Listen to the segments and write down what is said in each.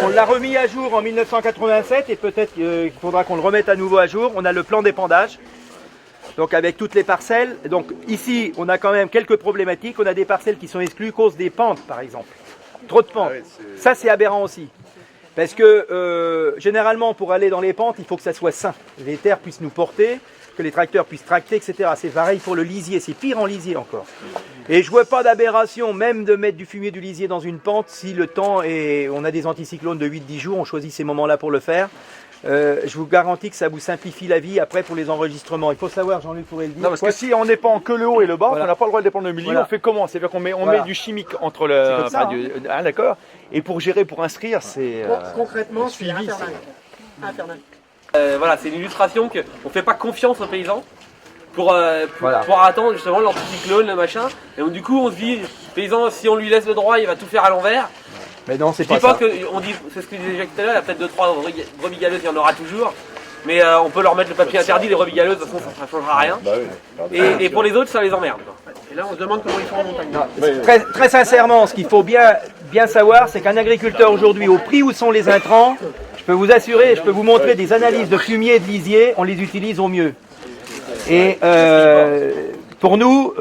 On l'a remis à jour en 1987 et peut-être qu'il faudra qu'on le remette à nouveau à jour. On a le plan d'épandage, donc avec toutes les parcelles. Donc ici, on a quand même quelques problématiques. On a des parcelles qui sont exclues à cause des pentes, par exemple. Trop de pentes. Ça, c'est aberrant aussi. Parce que généralement, pour aller dans les pentes, il faut que ça soit sain. Les terres puissent nous porter, que les tracteurs puissent tracter, etc. C'est pareil pour le lisier, c'est pire en lisier encore. Et je vois pas d'aberration, même de mettre du fumier du lisier dans une pente, si le temps est... On a des anticyclones de 8-10 jours, on choisit ces moments-là pour le faire. Je vous garantis que ça vous simplifie la vie après pour les enregistrements. Il faut savoir, Jean-Luc pourrait le dire. Non, parce que si on dépend que le haut et le bas, Voilà. on n'a pas le droit de dépendre le milieu, Voilà. on fait comment? C'est-à-dire qu'on met, Voilà. met du chimique entre le... comme ça, Ah, d'accord. Et pour gérer, pour inscrire, c'est... Concrètement, suivi, c'est infernal. Voilà, c'est une illustration qu'on ne fait pas confiance aux paysans pour Voilà. pouvoir attendre justement l'anticyclone, le machin. Et donc du coup on se dit, le paysan, si on lui laisse le droit, il va tout faire à l'envers. Mais non, c'est Je pas dis pas ça. que, on dit, c'est ce que je disais tout à l'heure, il y a peut-être 2-3 brebis galeuses, il y en aura toujours. Mais on peut leur mettre le papier interdit, les brebis galeuses, de toute façon ça ne changera rien. Et pour les autres, ça les emmerde, quoi. Et là, on se demande comment ils font en montagne. Très, très sincèrement, ce qu'il faut bien savoir, c'est qu'un agriculteur aujourd'hui, au prix où sont les intrants, je peux vous assurer, je peux vous montrer des analyses de fumier et de lisier, on les utilise au mieux. Et pour nous,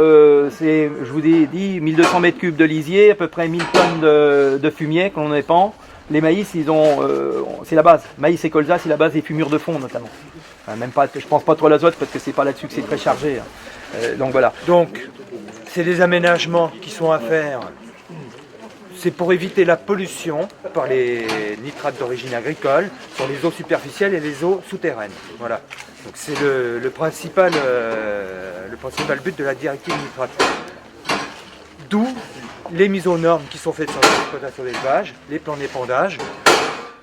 c'est, je vous ai dit, 1200 mètres cubes de lisier, à peu près 1000 tonnes de fumier qu'on épand. Les maïs, ils ont, c'est la base. Maïs et colza, c'est la base des fumures de fond notamment. Enfin, même pas, je pense pas trop à l'azote parce que c'est pas là-dessus que c'est très chargé. Donc voilà. Donc, c'est des aménagements qui sont à faire. C'est pour éviter la pollution par les nitrates d'origine agricole sur les eaux superficielles et les eaux souterraines. Voilà. Donc c'est le principal but de la directive nitrate. D'où les mises aux normes qui sont faites sur l'exploitation d'élevage, les plans d'épandage,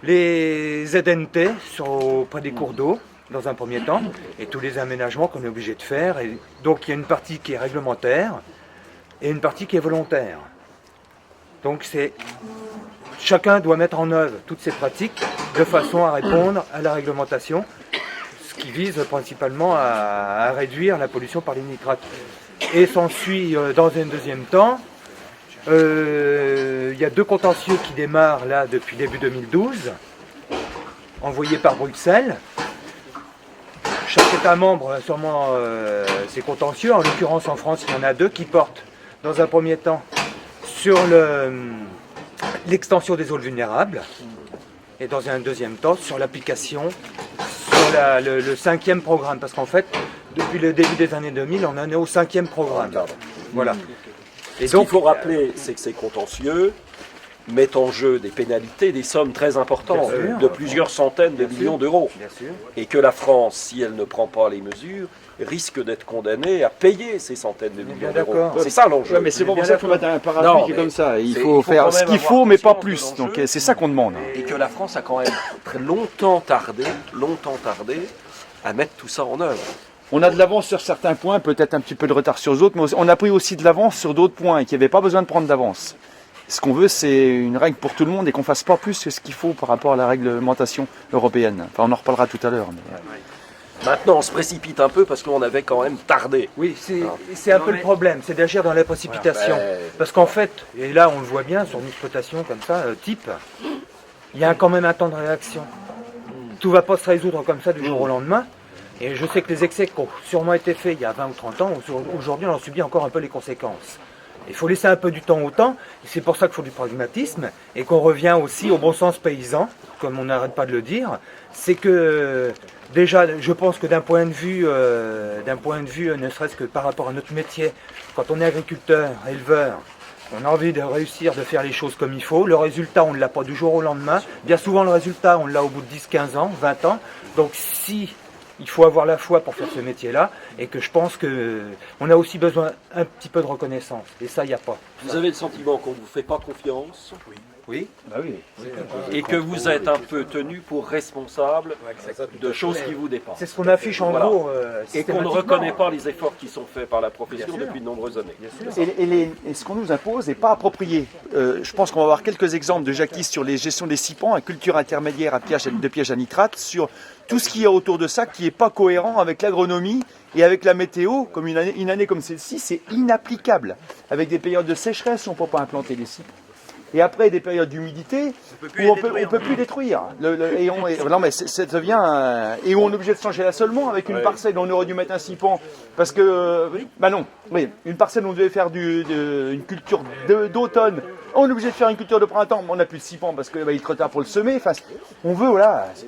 les ZNT auprès des cours d'eau dans un premier temps, et tous les aménagements qu'on est obligé de faire. Et donc il y a une partie qui est réglementaire et une partie qui est volontaire. Donc chacun doit mettre en œuvre toutes ces pratiques de façon à répondre à la réglementation, ce qui vise principalement à réduire la pollution par les nitrates. Et s'ensuit dans un deuxième temps, il y a 2 contentieux qui démarrent là depuis début 2012, envoyés par Bruxelles. Chaque État membre a sûrement ses contentieux. En l'occurrence en France, il y en a 2 qui portent dans un premier temps sur l'extension des zones vulnérables et dans un deuxième temps sur l'application sur le 5e programme. Parce qu'en fait, depuis le début des années 2000, on en est au 5e programme. Voilà. Et donc, ce qu'il faut rappeler, c'est que ces contentieux mettent en jeu des pénalités, des sommes très importantes, de plusieurs centaines de millions d'euros. Et que la France, si elle ne prend pas les mesures, risque d'être condamnée à payer ces centaines de millions d'euros. C'est ça l'enjeu. Ouais, mais c'est pas pour ça qu'il faut mettre un parapluie qui est comme ça. Il faut faire ce qu'il faut, mais pas plus. Donc c'est ça qu'on demande. Et que la France a quand même très longtemps tardé à mettre tout ça en œuvre. On a de l'avance sur certains points, peut-être un petit peu de retard sur d'autres, mais on a pris aussi de l'avance sur d'autres points et qu'il n'y avait pas besoin de prendre d'avance. Ce qu'on veut, c'est une règle pour tout le monde et qu'on ne fasse pas plus que ce qu'il faut par rapport à la réglementation européenne. Enfin, on en reparlera tout à l'heure. Mais... Maintenant, on se précipite un peu parce qu'on avait quand même tardé. Oui, c'est un peu le problème, c'est d'agir dans la précipitation. Parce qu'en fait, et là on le voit bien sur une exploitation comme ça, type, il y a quand même un temps de réaction. Tout ne va pas se résoudre comme ça du jour au lendemain. Et je sais que les excès qui ont sûrement été faits il y a 20 ou 30 ans, aujourd'hui on en subit encore un peu les conséquences. Il faut laisser un peu du temps au temps, et c'est pour ça qu'il faut du pragmatisme, et qu'on revient aussi au bon sens paysan, comme on n'arrête pas de le dire. C'est que déjà, je pense que d'un point de vue, ne serait-ce que par rapport à notre métier, quand on est agriculteur, éleveur, on a envie de réussir, de faire les choses comme il faut. Le résultat, on ne l'a pas du jour au lendemain. Bien souvent, le résultat, on l'a au bout de 10, 15 ans, 20 ans. Donc si il faut avoir la foi pour faire ce métier-là, et que je pense qu'on a aussi besoin un petit peu de reconnaissance. Et ça, il n'y a pas. Vous avez le sentiment qu'on ne vous fait pas confiance? Oui. Bah oui. Et que vous êtes un peu tenu pour responsable de choses qui vous dépassent. C'est ce qu'on affiche en Voilà. gros. Et qu'on ne reconnaît pas les efforts qui sont faits par la profession depuis de nombreuses années. Et ce qu'on nous impose n'est pas approprié. Je pense qu'on va avoir quelques exemples de Jacquis sur les gestions des sipans, à culture intermédiaire de pièges à nitrate, sur tout ce qu'il y a autour de ça qui n'est pas cohérent avec l'agronomie et avec la météo. Comme une année comme celle-ci, c'est inapplicable. Avec des périodes de sécheresse, on ne peut pas implanter des sipans. et après des périodes d'humidité où on peut plus détruire. Non mais ça devient et où on est obligé de changer l'assolement avec une parcelle où on aurait dû mettre un sipan parce que une parcelle où on devait faire une culture d'automne, on est obligé de faire une culture de printemps, mais on n'a plus de sipan parce que il est trop tard pour le semer. Enfin, on veut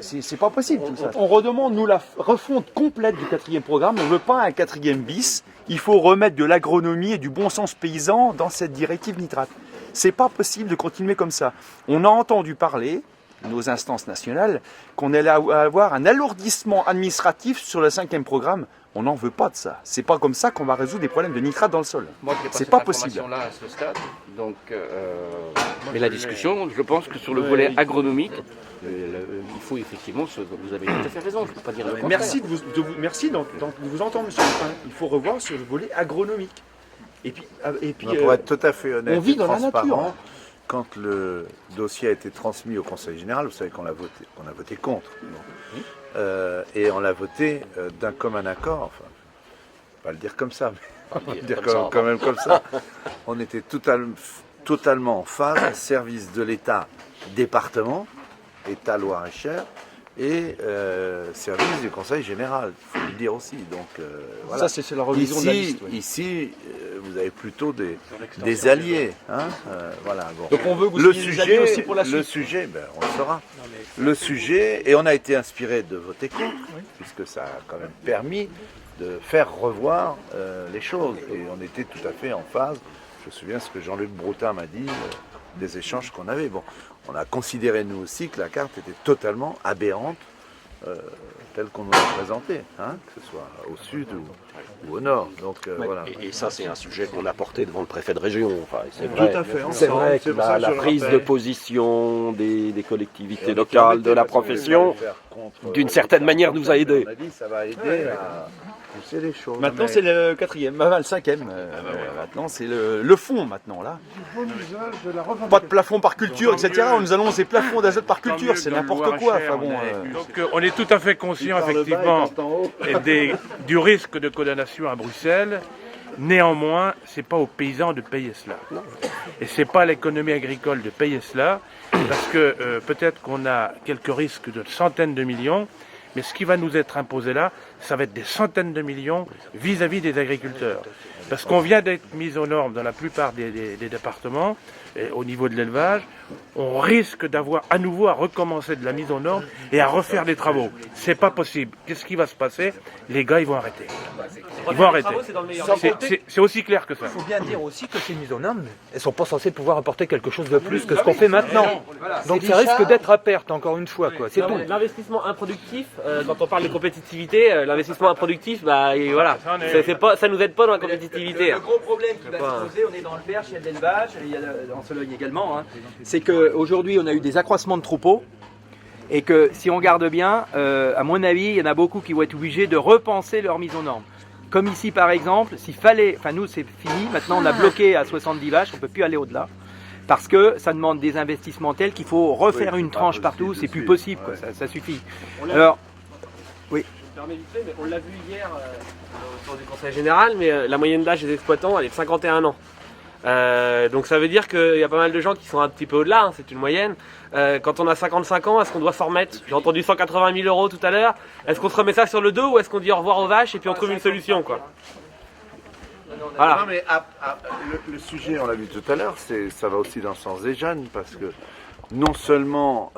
c'est pas possible tout ça. On redemande nous la refonte complète du 4e programme. On veut pas un 4e bis. Il faut remettre de l'agronomie et du bon sens paysan dans cette directive nitrate. C'est pas possible de continuer comme ça. On a entendu parler, nos instances nationales, qu'on allait avoir un alourdissement administratif sur le 5e programme. On n'en veut pas de ça. C'est pas comme ça qu'on va résoudre des problèmes de nitrate dans le sol. C'est pas possible. Là à ce stade. Donc, mais la discussion, je pense que sur le volet agronomique, il faut effectivement, vous avez tout à fait raison, je ne peux pas dire le contraire. Merci de vous entendre, monsieur Lupin. Il faut revoir sur le volet agronomique. Et puis pour être tout à fait honnête, on vit dans la transparent, nature. quand le dossier a été transmis au Conseil général, vous savez qu'on a voté contre. Bon. Et on l'a voté d'un commun accord, enfin, on va le dire comme ça, mais on va le dire quand même comme ça. On était totalement en phase, service de l'État département, État Loire-et-Cher, et service du Conseil général, il faut le dire aussi. Donc, voilà. Ça, c'est la revision de la liste. Oui. Ici, vous avez plutôt des alliés. Hein, voilà, bon. Donc on veut que vous soyez des alliés aussi pour la suite. Le sujet, on le saura. Le sujet, et on a été inspiré de voter contre, puisque ça a quand même permis de faire revoir les choses. Et on était tout à fait en phase. Je me souviens ce que Jean-Luc Broutin m'a dit, des échanges qu'on avait. Bon, on a considéré nous aussi que la carte était totalement aberrante, telle qu'on nous l'a présentée, hein, que ce soit au sud ou au nord. Donc, voilà. Et ça, c'est un sujet qu'on a porté devant le préfet de région. Enfin, c'est Tout vrai. à fait. C'est vrai que la prise de position des collectivités locales, de la profession, d'une certaine manière, nous a aidés. On a dit ça va aider à pousser les choses. Maintenant, c'est le 4e, le 5e. Maintenant, c'est le fond, maintenant, là. Pas de plafond par culture, etc. On nous annonce des plafonds d'azote par culture, c'est n'importe quoi. Enfin, bon, Donc, on est tout à fait conscient, effectivement, du risque de condamnation à Bruxelles. Néanmoins, c'est pas aux paysans de payer cela. Et c'est pas à l'économie agricole de payer cela, parce que peut-être qu'on a quelques risques de centaines de millions, mais ce qui va nous être imposé là, ça va être des centaines de millions vis-à-vis des agriculteurs. Parce qu'on vient d'être mis aux normes dans la plupart des départements, et au niveau de l'élevage, on risque d'avoir à nouveau à recommencer de la mise aux normes et à refaire des travaux. C'est pas possible. Qu'est-ce qui va se passer? Les gars, ils vont arrêter. Ils vont arrêter. C'est aussi clair que ça. Il faut bien dire aussi que ces mises aux normes, elles ne sont pas censées pouvoir apporter quelque chose de plus que ce qu'on fait maintenant. Donc ça risque d'être à perte, encore une fois. C'est tout. L'investissement improductif, quand on parle de compétitivité, l'investissement improductif, et voilà, ça nous aide pas dans la compétitivité. Le gros problème qui va se poser, on est dans le perche, il y a de l'élevage, il y a en Sologne également, hein, c'est qu'aujourd'hui on a eu des accroissements de troupeaux et que si on regarde bien, à mon avis, il y en a beaucoup qui vont être obligés de repenser leur mise aux normes. Comme ici par exemple, s'il fallait, enfin nous c'est fini, maintenant on a bloqué à 70 vaches, on ne peut plus aller au-delà. Parce que ça demande des investissements tels qu'il faut refaire une tranche partout, c'est plus possible, quoi, ça suffit. Alors, oui. Je permets vite fait, mais on l'a vu hier autour du Conseil général, mais la moyenne d'âge des exploitants, elle est de 51 ans. Donc ça veut dire qu'il y a pas mal de gens qui sont un petit peu au-delà, hein, c'est une moyenne. Quand on a 55 ans, est-ce qu'on doit s'en remettre? J'ai entendu 180 000 euros tout à l'heure. Est-ce qu'on se remet ça sur le dos ou est-ce qu'on dit au revoir aux vaches et puis on trouve une solution, quoi? Voilà. Non, mais le sujet, on l'a vu tout à l'heure, ça va aussi dans le sens des jeunes, parce que non seulement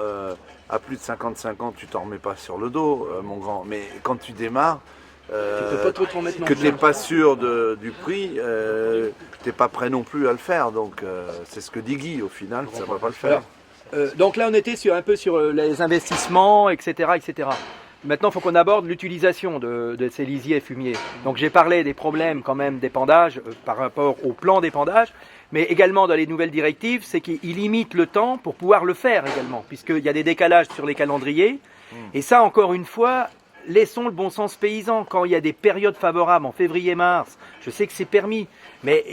à plus de 55 ans, tu t'en remets pas sur le dos, mon grand, mais quand tu démarres, que tu n'es pas sûr du prix, tu n'es pas prêt non plus à le faire. Donc c'est ce que dit Guy, au final, ça ne va pas le faire. Donc là, on était un peu sur les investissements, etc. etc. Maintenant, il faut qu'on aborde l'utilisation de ces lisiers fumiers. Donc j'ai parlé des problèmes quand même d'épandage par rapport au plan d'épandage, mais également dans les nouvelles directives, c'est qu'ils limitent le temps pour pouvoir le faire également, puisqu'il y a des décalages sur les calendriers. Et ça, encore une fois, laissons le bon sens paysan. Quand il y a des périodes favorables en février-mars, je sais que c'est permis, mais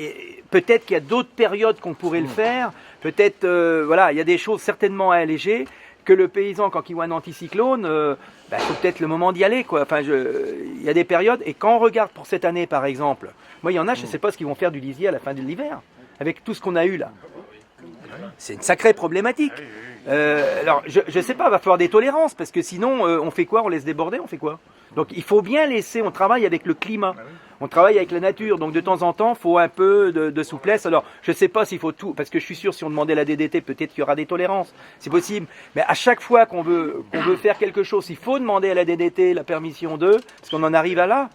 peut-être qu'il y a d'autres périodes qu'on pourrait le faire. Peut-être, voilà, il y a des choses certainement à alléger, que le paysan, quand il voit un anticyclone, c'est peut-être le moment d'y aller, quoi. Enfin, il y a des périodes, et quand on regarde pour cette année, par exemple, moi, il y en a, je ne sais pas ce qu'ils vont faire du lisier à la fin de l'hiver, avec tout ce qu'on a eu là. C'est une sacrée problématique. Alors, je sais pas, va falloir des tolérances, parce que sinon, on fait quoi? On laisse déborder, on fait quoi? Donc, il faut bien laisser, on travaille avec le climat, on travaille avec la nature, donc de temps en temps, il faut un peu de souplesse. Alors, je sais pas s'il faut tout, parce que je suis sûr, si on demandait la DDT, peut-être qu'il y aura des tolérances, c'est possible. Mais à chaque fois qu'on veut faire quelque chose, il faut demander à la DDT la permission d'eux, parce qu'on en arrive à là,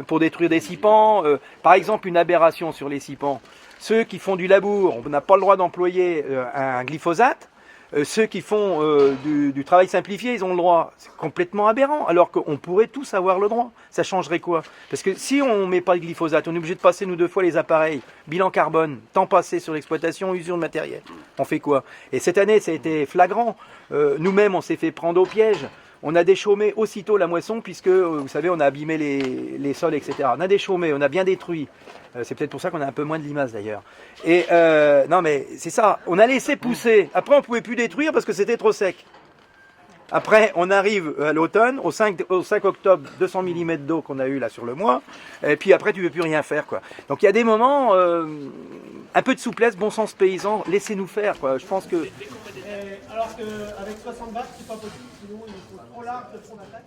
pour détruire des sipans. Par exemple, une aberration sur les sipans. Ceux qui font du labour, on n'a pas le droit d'employer un glyphosate. Ceux qui font du travail simplifié, ils ont le droit. C'est complètement aberrant, alors qu'on pourrait tous avoir le droit. Ça changerait quoi? Parce que si on ne met pas de glyphosate, on est obligé de passer nous 2 fois les appareils, bilan carbone, temps passé sur l'exploitation, usure de matériel. On fait quoi? Et cette année, ça a été flagrant. Nous-mêmes, on s'est fait prendre au piège. On a déchaumé aussitôt la moisson, puisque, vous savez, on a abîmé les sols, etc. On a déchaumé, on a bien détruit. C'est peut-être pour ça qu'on a un peu moins de limaces d'ailleurs. Et non mais c'est ça, on a laissé pousser. Après on pouvait plus détruire parce que c'était trop sec. Après on arrive à l'automne, au 5 octobre, 200 mm d'eau qu'on a eu là sur le mois. Et puis après tu ne peux plus rien faire quoi. Donc il y a des moments, un peu de souplesse, bon sens paysan, laissez-nous faire quoi. Je pense que... Alors qu'avec 60 watts, c'est pas possible, sinon il faut trop large de front d'attaque.